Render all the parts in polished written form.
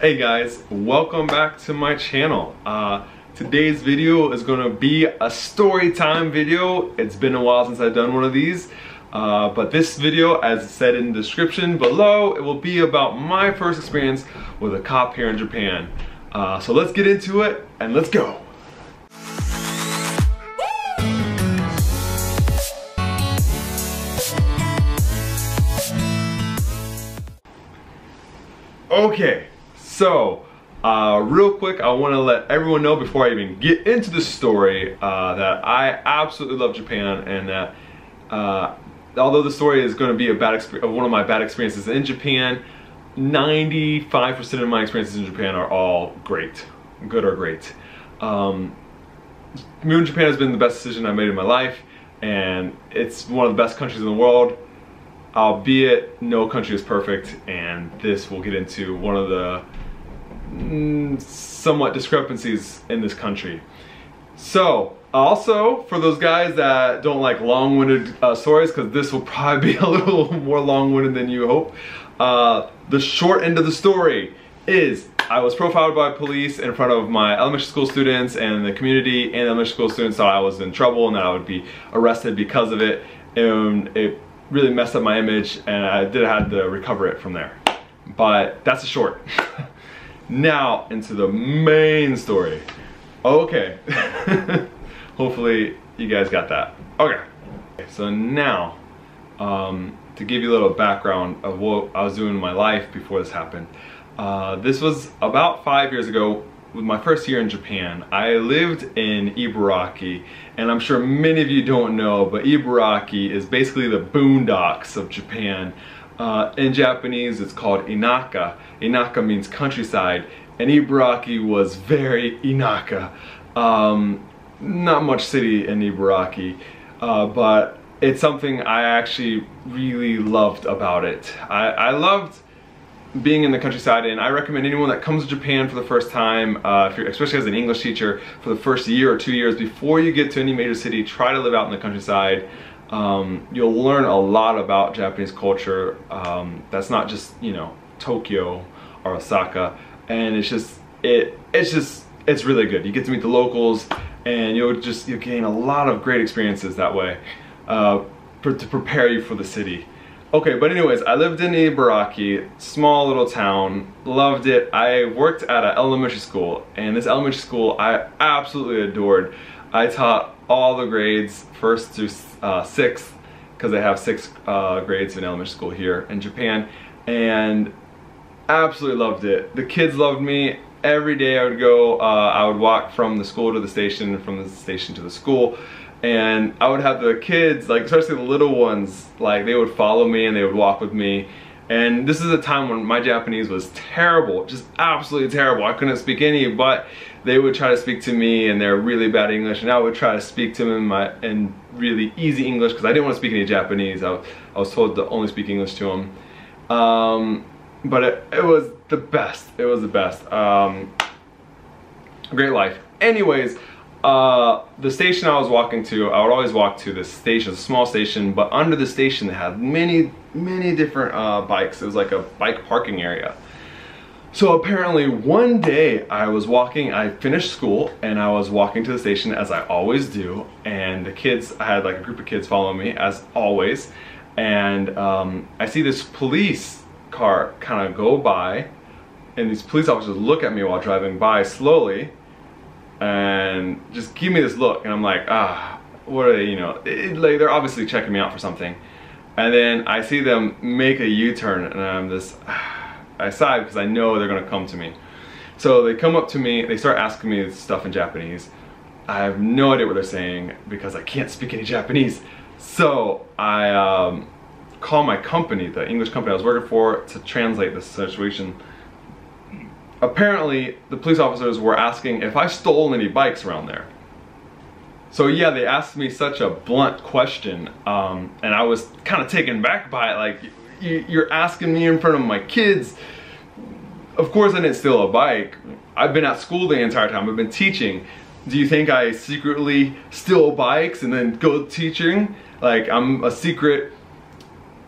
Hey guys, welcome back to my channel. Today's video is gonna be a story time video. It's been a while since I've done one of these, but this video, as said in the description below, it will be about my first experience with a cop here in Japan. So let's get into it and let's go. Okay, so real quick, I want to let everyone know before I even get into the story that I absolutely love Japan, and that although the story is going to be one of my bad experiences in Japan, 95% of my experiences in Japan are all great, good or great. Moving to Japan has been the best decision I've made in my life, and it's one of the best countries in the world. Albeit no country is perfect, and this will get into one of the somewhat discrepancies in this country. So also, for those guys that don't like long-winded stories, because this will probably be a little more long-winded than you hope, the short end of the story is I was profiled by police in front of my elementary school students and the community, and elementary school students thought I was in trouble and that I would be arrested because of it, and it really messed up my image, and I did have to recover it from there. But that's a short. Now into the main story. Okay. Hopefully you guys got that. Okay. So now, to give you a little background of what I was doing in my life before this happened. This was about 5 years ago. With my first year in Japan, I lived in Ibaraki, and I'm sure many of you don't know, but Ibaraki is basically the boondocks of Japan. In Japanese, it's called inaka. Inaka means countryside, and Ibaraki was very inaka. Not much city in Ibaraki, but it's something I actually really loved about it. I loved being in the countryside, and I recommend anyone that comes to Japan for the first time, especially as an English teacher, for the first year or 2 years before you get to any major city, try to live out in the countryside. You'll learn a lot about Japanese culture. That's not just, you know, Tokyo or Osaka, and it's really good. You get to meet the locals, and you'll gain a lot of great experiences that way to prepare you for the city. Okay, but anyways, I lived in Ibaraki, small little town, loved it. I worked at an elementary school, and this elementary school I absolutely adored. I taught all the grades, 1st through 6th, because they have 6 grades in elementary school here in Japan, and absolutely loved it. The kids loved me. Every day I would go, I would walk from the school to the station, from the station to the school. And I would have the kids, like especially the little ones, like they would follow me and they would walk with me. And this is a time when my Japanese was terrible, just absolutely terrible. I couldn't speak any, but they would try to speak to me in their really bad English, and I would try to speak to them in really easy English, because I didn't want to speak any Japanese. I was told to only speak English to them. But it was the best. It was the best. Great life. Anyways. The station I was walking to, I would always walk to this station, it's a small station, but under the station they had many different bikes. It was like a bike parking area. So apparently one day I was walking, I finished school, and I was walking to the station as I always do, and the kids, I had like a group of kids following me as always, and I see this police car kind of go by, and these police officers look at me while driving by slowly, and just give me this look, and I'm like, what are they, you know, like they're obviously checking me out for something. And then I see them make a U-turn, and I'm just, I sigh because I know they're gonna come to me. So they come up to me, they start asking me stuff in Japanese. I have no idea what they're saying because I can't speak any Japanese. So I call my company, the English company I was working for, to translate this situation. Apparently, the police officers were asking if I stole any bikes around there. So yeah, they asked me such a blunt question, and I was kind of taken back by it, like, you're asking me in front of my kids. Of course I didn't steal a bike. I've been at school the entire time, I've been teaching. Do you think I secretly steal bikes and then go teaching? Like I'm a secret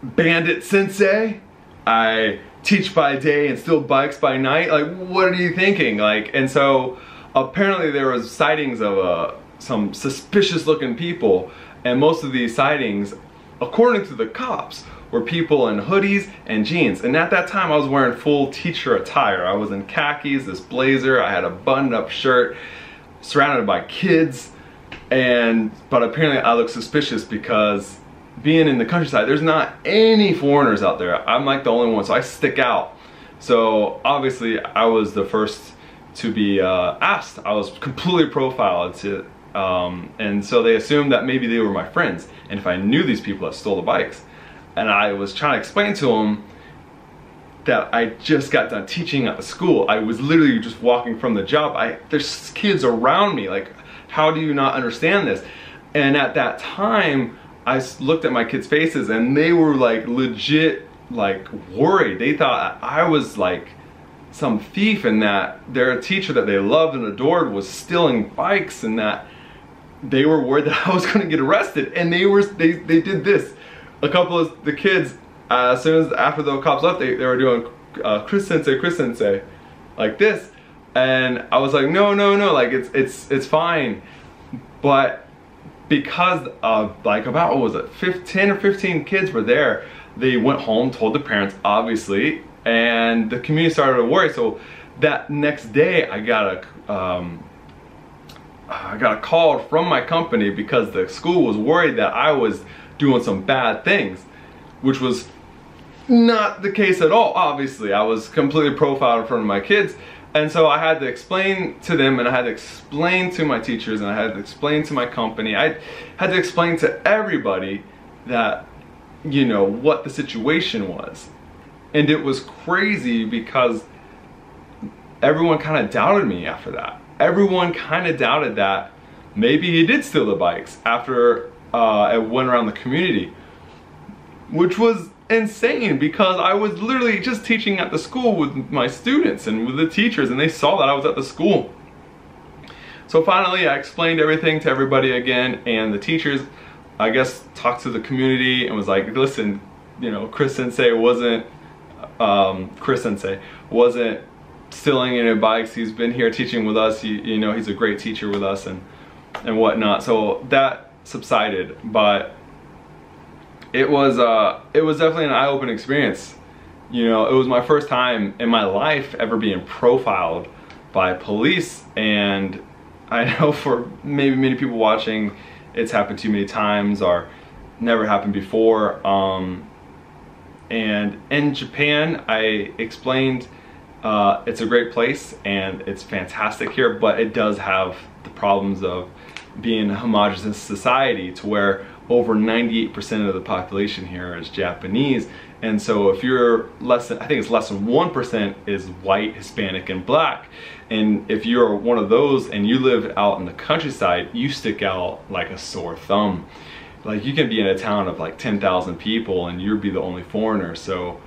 bandit sensei? I teach by day and steal bikes by night? Like, what are you thinking? Like, and so apparently there was sightings of some suspicious looking people, and most of these sightings, according to the cops, were people in hoodies and jeans. And at that time I was wearing full teacher attire. I was in khakis, this blazer, I had a buttoned up shirt, surrounded by kids, but apparently I looked suspicious because being in the countryside, there's not any foreigners out there. I'm like the only one, so I stick out. So obviously I was the first to be asked. I was completely profiled, and so they assumed that maybe they were my friends, and if I knew these people that stole the bikes. And I was trying to explain to them that I just got done teaching at the school. I was literally just walking from the job. There's kids around me, like, how do you not understand this? And at that time, I looked at my kids' faces and they were like legit like worried. They thought I was like some thief, and that their teacher that they loved and adored was stealing bikes, and that they were worried that I was gonna get arrested. And they did this. A couple of the kids, as soon as after the cops left, they were doing Chris Sensei, like this, and I was like, no, like it's fine. But because like about, what was it, 10 or 15 kids were there, they went home, told the parents, obviously, and the community started to worry. So that next day, I got a call from my company because the school was worried that I was doing some bad things, which was not the case at all. Obviously, I was completely profiled in front of my kids, and so I had to explain to them, and I had to explain to my teachers, and I had to explain to my company. I had to explain to everybody that, you know, what the situation was. And it was crazy because everyone kind of doubted me after that. Everyone kind of doubted that maybe he did steal the bikes after it went around the community, which was insane because I was literally just teaching at the school with my students and with the teachers, and they saw that I was at the school. So finally I explained everything to everybody again, and the teachers, I guess, talked to the community and was like, listen, you know, Chris Sensei wasn't stealing any bikes. He's been here teaching with us. You know, he's a great teacher with us and whatnot. So that subsided, but it was definitely an eye-opening experience. You know, it was my first time in my life ever being profiled by police, and I know for maybe many people watching, it's happened too many times or never happened before. And in Japan, I explained it's a great place and it's fantastic here, but it does have the problems of being a homogenous society, to where over 98% of the population here is Japanese. And so if you're less than, I think it's less than 1% is white, Hispanic, and black. And if you're one of those and you live out in the countryside, you stick out like a sore thumb. Like, you can be in a town of like 10,000 people and you'll be the only foreigner. So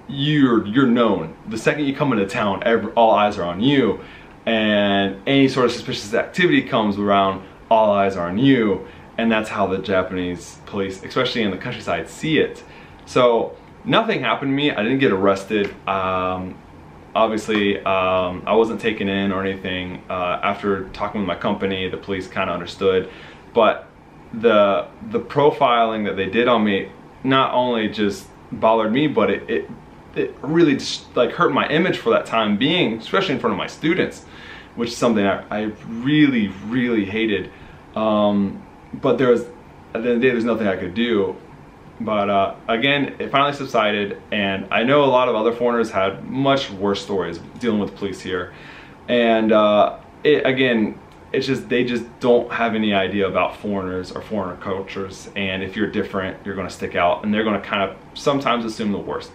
you're known. The second you come into town, all eyes are on you. And any sort of suspicious activity comes around, all eyes are on you. And that's how the Japanese police, especially in the countryside, see it. So nothing happened to me. I didn't get arrested. Obviously, I wasn't taken in or anything. After talking with my company, the police kind of understood. But the profiling that they did on me not only just bothered me, but it really just like hurt my image for that time being, especially in front of my students, which is something I really, really hated. But there was, at the end of the day, there's nothing I could do. But again, it finally subsided, and I know a lot of other foreigners had much worse stories dealing with police here. And again, it's just, they just don't have any idea about foreigners or foreigner cultures, and if you're different, you're gonna stick out, and they're gonna kind of sometimes assume the worst.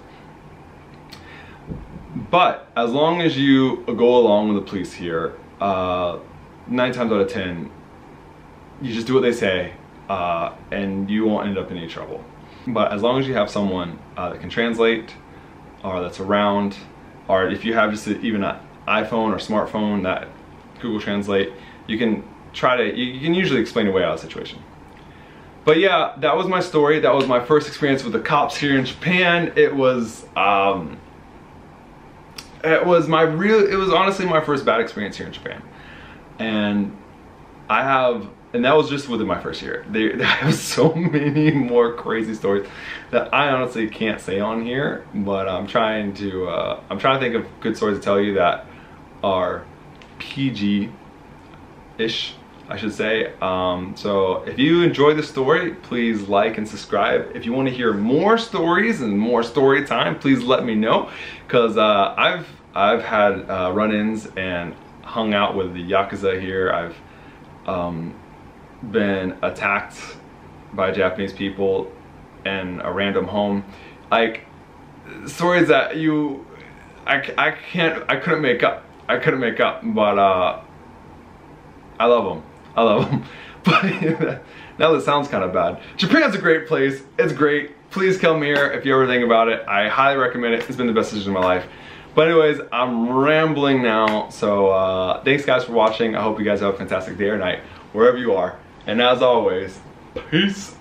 But as long as you go along with the police here, 9 times out of 10, you just do what they say, and you won't end up in any trouble. But as long as you have someone that can translate, or that's around, or if you have just even an iPhone or smartphone that Google Translate, you can try to, you can usually explain your way out of the situation. But yeah, that was my story. That was my first experience with the cops here in Japan. It was it was honestly my first bad experience here in Japan. And that was just within my first year. There have so many more crazy stories that I honestly can't say on here, but I'm trying to think of good stories to tell you that are PG-ish, I should say. So if you enjoy the story, please like and subscribe. If you want to hear more stories and more story time, please let me know, because I've had run-ins and hung out with the Yakuza here. I've been attacked by Japanese people in a random home. Like, stories that I couldn't make up. But I love them. But now that sounds kind of bad. Japan's a great place. It's great. Please come here if you ever think about it. I highly recommend it. It's been the best decision of my life. But anyways, I'm rambling now. So thanks guys for watching. I hope you guys have a fantastic day or night, wherever you are. And as always, peace